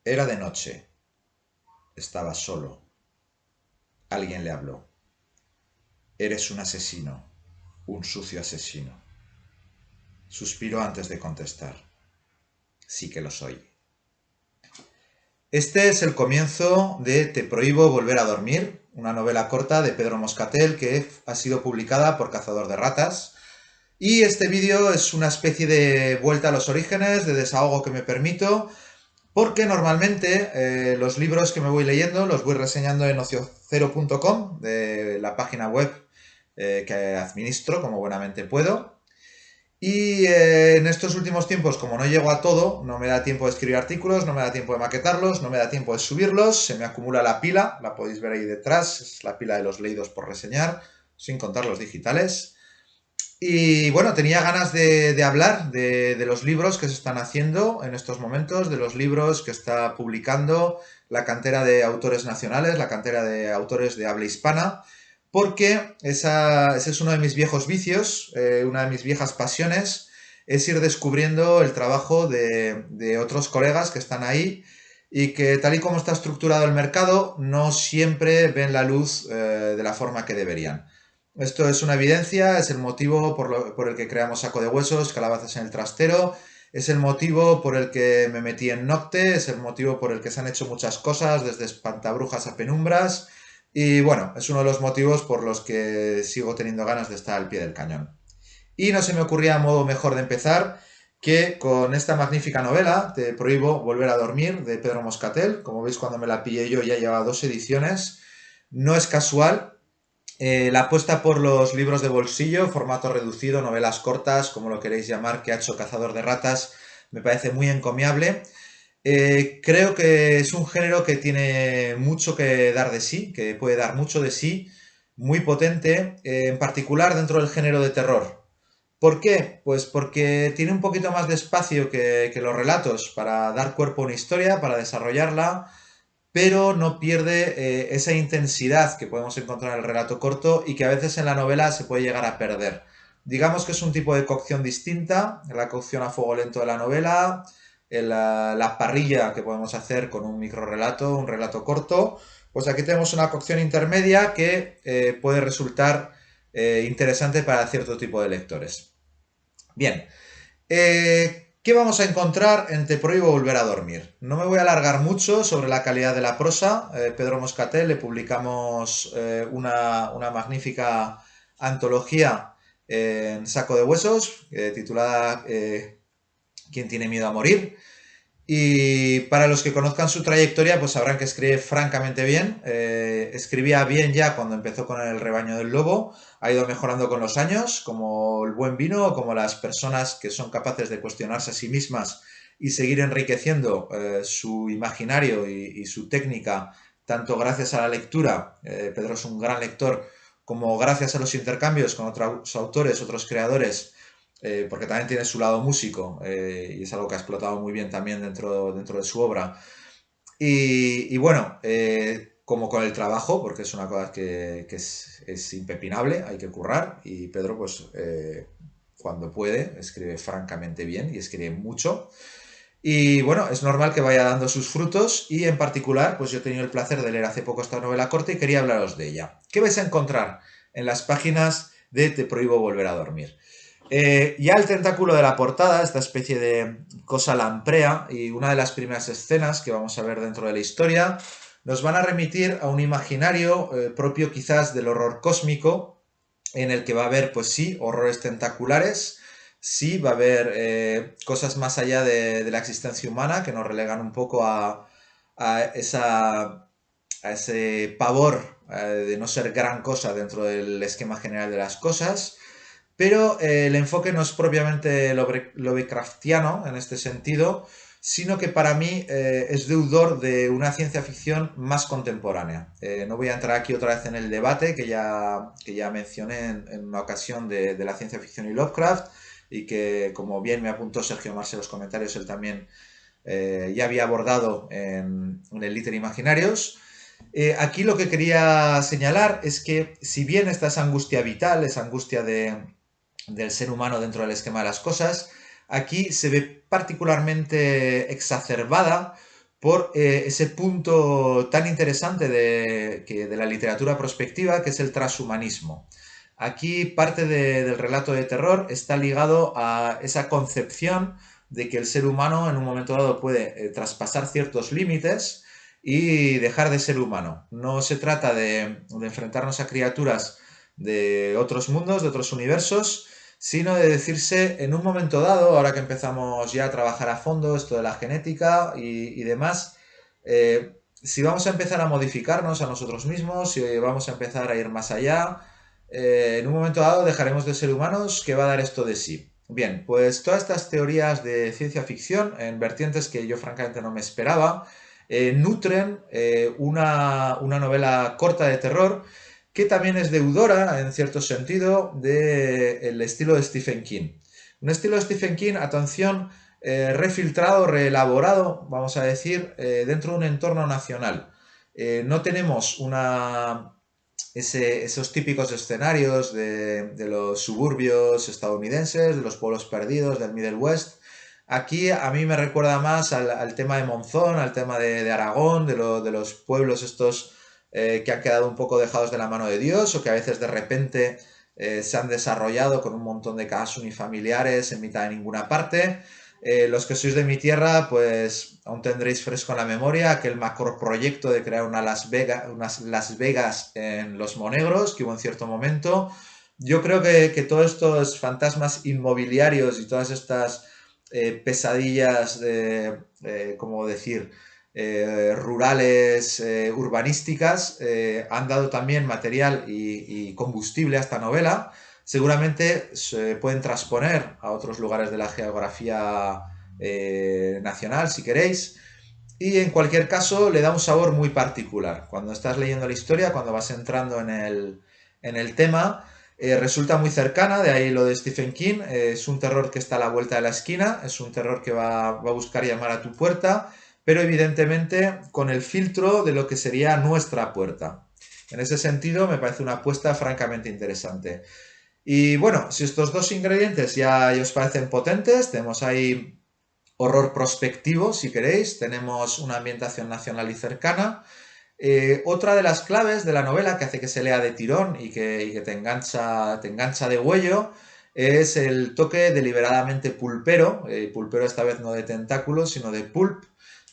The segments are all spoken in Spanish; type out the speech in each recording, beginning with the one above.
Era de noche. Estaba solo. Alguien le habló. Eres un asesino. Un sucio asesino. Suspiró antes de contestar. Sí que lo soy. Este es el comienzo de Te prohíbo volver a dormir, una novela corta de Pedro Moscatel que ha sido publicada por Cazador de Ratas. Y este vídeo es una especie de vuelta a los orígenes, de desahogo que me permito, porque normalmente los libros que me voy leyendo los voy reseñando en ociocero.com, de la página web que administro como buenamente puedo. Y en estos últimos tiempos, como no llego a todo, no me da tiempo de escribir artículos, no me da tiempo de maquetarlos, no me da tiempo de subirlos, se me acumula la pila, la podéis ver ahí detrás, es la pila de los leídos por reseñar, sin contar los digitales. Y bueno, tenía ganas de hablar de los libros que se están haciendo en estos momentos, de los libros que está publicando la cantera de autores nacionales, la cantera de autores de habla hispana, porque ese es uno de mis viejos vicios, una de mis viejas pasiones, es ir descubriendo el trabajo de otros colegas que están ahí y que tal y como está estructurado el mercado, no siempre ven la luz de la forma que deberían. Esto es una evidencia, es el motivo por el que creamos Saco de Huesos, Calabazas en el Trastero, es el motivo por el que me metí en Nocte, es el motivo por el que se han hecho muchas cosas, desde espantabrujas a penumbras, y bueno, es uno de los motivos por los que sigo teniendo ganas de estar al pie del cañón. Y no se me ocurría modo mejor de empezar que con esta magnífica novela, Te prohíbo volver a dormir, de Pedro Moscatel. Como veis, cuando me la pillé yo ya llevaba 2 ediciones. No es casual, la apuesta por los libros de bolsillo, formato reducido, novelas cortas, como lo queréis llamar, que ha hecho Cazador de Ratas, me parece muy encomiable. Creo que es un género que tiene mucho que dar de sí, que puede dar mucho de sí, muy potente, en particular dentro del género de terror. ¿Por qué? Pues porque tiene un poquito más de espacio que los relatos para dar cuerpo a una historia, para desarrollarla, pero no pierde esa intensidad que podemos encontrar en el relato corto y que a veces en la novela se puede llegar a perder. Digamos que es un tipo de cocción distinta, la cocción a fuego lento de la novela, la parrilla que podemos hacer con un microrelato, un relato corto. Pues aquí tenemos una cocción intermedia que puede resultar interesante para cierto tipo de lectores. Bien, ¿qué vamos a encontrar en Te prohíbo volver a dormir? No me voy a alargar mucho sobre la calidad de la prosa. Pedro Moscatel le publicamos una magnífica antología en Saco de Huesos, titulada ¿Quién tiene miedo a morir? Y para los que conozcan su trayectoria, pues sabrán que escribe francamente bien. Escribía bien ya cuando empezó con El rebaño del lobo. Ha ido mejorando con los años, como el buen vino, como las personas que son capaces de cuestionarse a sí mismas y seguir enriqueciendo su imaginario y su técnica, tanto gracias a la lectura, Pedro es un gran lector, como gracias a los intercambios con otros autores, otros creadores, porque también tiene su lado músico, y es algo que ha explotado muy bien también dentro de su obra. Y bueno, como con el trabajo, porque es una cosa que es impepinable, hay que currar, y Pedro, pues, cuando puede, escribe francamente bien y escribe mucho. Y bueno, es normal que vaya dando sus frutos y en particular, pues yo he tenido el placer de leer hace poco esta novela corta y quería hablaros de ella. ¿Qué vais a encontrar en las páginas de Te prohíbo volver a dormir? Ya el tentáculo de la portada, esta especie de cosa lamprea, y una de las primeras escenas que vamos a ver dentro de la historia, nos van a remitir a un imaginario propio quizás del horror cósmico, en el que va a haber, pues sí, horrores tentaculares, sí, va a haber cosas más allá de la existencia humana que nos relegan un poco a a ese pavor de no ser gran cosa dentro del esquema general de las cosas. Pero el enfoque no es propiamente Lovecraftiano en este sentido, sino que para mí es deudor de una ciencia ficción más contemporánea. No voy a entrar aquí otra vez en el debate que ya mencioné en una ocasión de la ciencia ficción y Lovecraft, y que, como bien me apuntó Sergio Marce en los comentarios, él también ya había abordado en el Liter Imaginarios. Aquí lo que quería señalar es que, si bien esta es angustia vital, esa angustia del ser humano dentro del esquema de las cosas, aquí se ve particularmente exacerbada por ese punto tan interesante de la literatura prospectiva, que es el transhumanismo. Aquí parte del relato de terror está ligado a esa concepción de que el ser humano en un momento dado puede traspasar ciertos límites y dejar de ser humano. No se trata de enfrentarnos a criaturas de otros mundos, de otros universos, sino de decirse en un momento dado, ahora que empezamos ya a trabajar a fondo esto de la genética y demás, si vamos a empezar a modificarnos a nosotros mismos, si vamos a empezar a ir más allá, en un momento dado dejaremos de ser humanos. ¿Qué va a dar esto de sí? Bien, pues todas estas teorías de ciencia ficción, en vertientes que yo francamente no me esperaba, nutren una novela corta de terror que también es deudora, en cierto sentido, del estilo de Stephen King. Un estilo de Stephen King, atención, refiltrado, reelaborado, vamos a decir, dentro de un entorno nacional. No tenemos esos típicos escenarios de los suburbios estadounidenses, de los pueblos perdidos, del Middle West. Aquí a mí me recuerda más al tema de Monzón, al tema de Aragón, de los pueblos estos que han quedado un poco dejados de la mano de Dios o que a veces de repente se han desarrollado con un montón de casas unifamiliares en mitad de ninguna parte. Los que sois de mi tierra, pues aún tendréis fresco en la memoria aquel macroproyecto de crear unas Las Vegas en Los Monegros, que hubo en cierto momento. Yo creo que todos estos fantasmas inmobiliarios y todas estas pesadillas ¿cómo decir? Rurales, urbanísticas, han dado también material y combustible a esta novela. Seguramente se pueden transponer a otros lugares de la geografía nacional, si queréis. Y en cualquier caso, le da un sabor muy particular. Cuando estás leyendo la historia, cuando vas entrando en el tema, resulta muy cercana, de ahí lo de Stephen King. Es un terror que está a la vuelta de la esquina, es un terror que va a buscar llamar a tu puerta, pero evidentemente con el filtro de lo que sería nuestra puerta. En ese sentido, me parece una apuesta francamente interesante. Y bueno, si estos dos ingredientes ya os parecen potentes, tenemos ahí horror prospectivo, si queréis, tenemos una ambientación nacional y cercana. Otra de las claves de la novela que hace que se lea de tirón y que te engancha de huello es el toque deliberadamente pulpero, pulpero esta vez no de tentáculos, sino de pulp,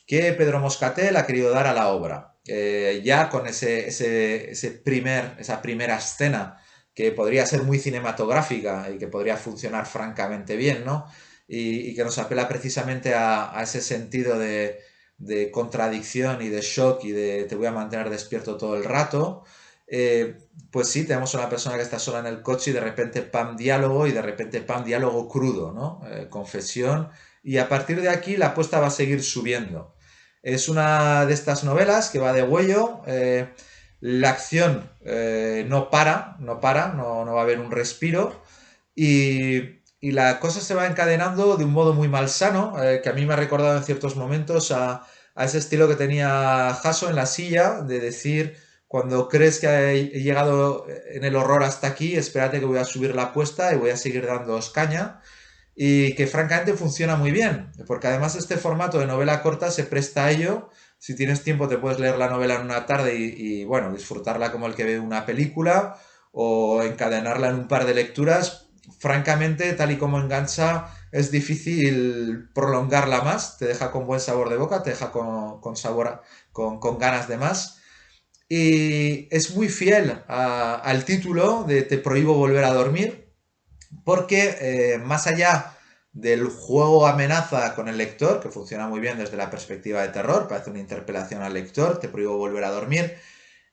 que Pedro Moscatel ha querido dar a la obra. Ya con esa primera escena que podría ser muy cinematográfica y que podría funcionar francamente bien, ¿no? Y que nos apela precisamente a ese sentido de contradicción y de shock y de te voy a mantener despierto todo el rato. Pues sí, tenemos una persona que está sola en el coche y de repente pam diálogo y de repente pam diálogo crudo, ¿no? Confesión. Y a partir de aquí la apuesta va a seguir subiendo. Es una de estas novelas que va de huello. La acción no para, no va a haber un respiro. Y la cosa se va encadenando de un modo muy malsano, que a mí me ha recordado en ciertos momentos a ese estilo que tenía Jaso en la silla, de decir, cuando crees que he llegado en el horror hasta aquí, espérate que voy a subir la apuesta y voy a seguir dándoos caña. Y que francamente funciona muy bien, porque además este formato de novela corta se presta a ello. Si tienes tiempo te puedes leer la novela en una tarde bueno, disfrutarla como el que ve una película o encadenarla en un par de lecturas. Francamente, tal y como engancha, es difícil prolongarla más, te deja con buen sabor de boca, te deja con sabor, con ganas de más. Y es muy fiel al título de Te prohíbo volver a dormir, porque más allá del juego amenaza con el lector, que funciona muy bien desde la perspectiva de terror, parece una interpelación al lector, te prohíbo volver a dormir,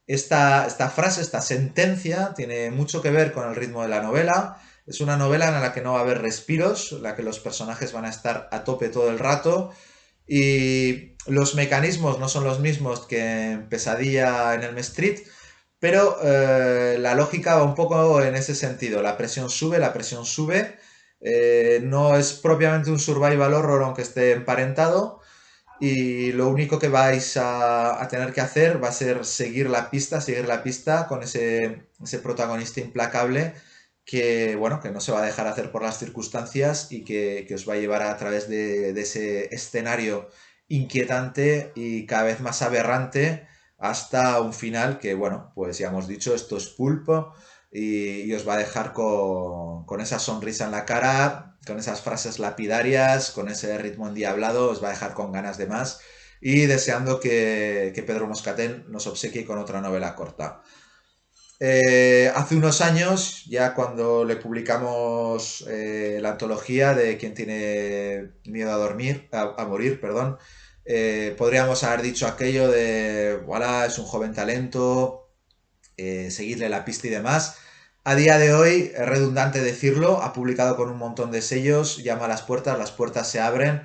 esta frase, esta sentencia, tiene mucho que ver con el ritmo de la novela. Es una novela en la que no va a haber respiros, en la que los personajes van a estar a tope todo el rato y los mecanismos no son los mismos que en Pesadilla en Elm Street, pero la lógica va un poco en ese sentido. La presión sube. No es propiamente un survival horror aunque esté emparentado, y lo único que vais a tener que hacer va a ser seguir la pista con ese protagonista implacable que, bueno, que no se va a dejar hacer por las circunstancias y que os va a llevar a través de ese escenario inquietante y cada vez más aberrante hasta un final que, bueno, pues ya hemos dicho, esto es pulpo y os va a dejar con esa sonrisa en la cara, con esas frases lapidarias, con ese ritmo endiablado, os va a dejar con ganas de más y deseando que Pedro Moscatel nos obsequie con otra novela corta. Hace unos años, ya cuando le publicamos la antología de Quien tiene miedo a dormir, a morir, perdón, podríamos haber dicho aquello de, voilà, es un joven talento, seguirle la pista y demás. A día de hoy, es redundante decirlo, ha publicado con un montón de sellos, llama a las puertas se abren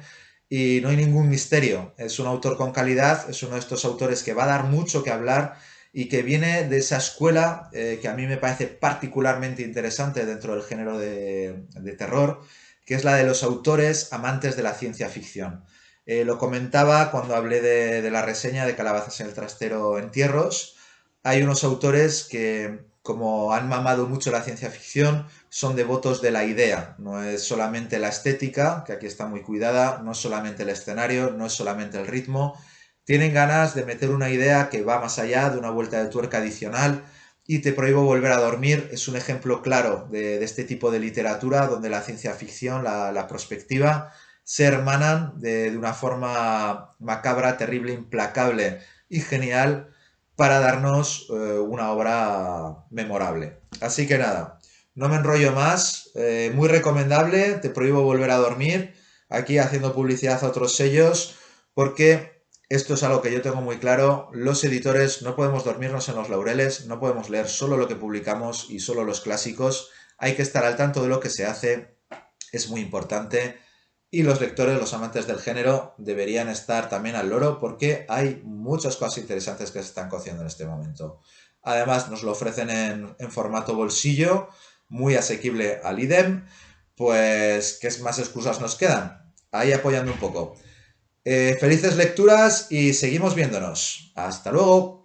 y no hay ningún misterio. Es un autor con calidad, es uno de estos autores que va a dar mucho que hablar y que viene de esa escuela que a mí me parece particularmente interesante dentro del género de terror, que es la de los autores amantes de la ciencia ficción. Lo comentaba cuando hablé de la reseña de Calabazas en el trastero Entierros. Hay unos autores que, como han mamado mucho la ciencia ficción, son devotos de la idea. No es solamente la estética, que aquí está muy cuidada, no es solamente el escenario, no es solamente el ritmo. Tienen ganas de meter una idea que va más allá de una vuelta de tuerca adicional. Y Te prohíbo volver a dormir es un ejemplo claro de este tipo de literatura donde la ciencia ficción, la perspectiva, se hermanan de una forma macabra, terrible, implacable y genial para darnos una obra memorable. Así que nada, no me enrollo más, muy recomendable, Te prohíbo volver a dormir, aquí haciendo publicidad a otros sellos, porque esto es algo que yo tengo muy claro, los editores no podemos dormirnos en los laureles, no podemos leer solo lo que publicamos y solo los clásicos, hay que estar al tanto de lo que se hace, es muy importante. Y los lectores, los amantes del género, deberían estar también al loro porque hay muchas cosas interesantes que se están cociendo en este momento. Además, nos lo ofrecen en formato bolsillo, muy asequible al IDEM. Pues, ¿qué más excusas nos quedan? Ahí apoyando un poco. Felices lecturas y seguimos viéndonos. Hasta luego.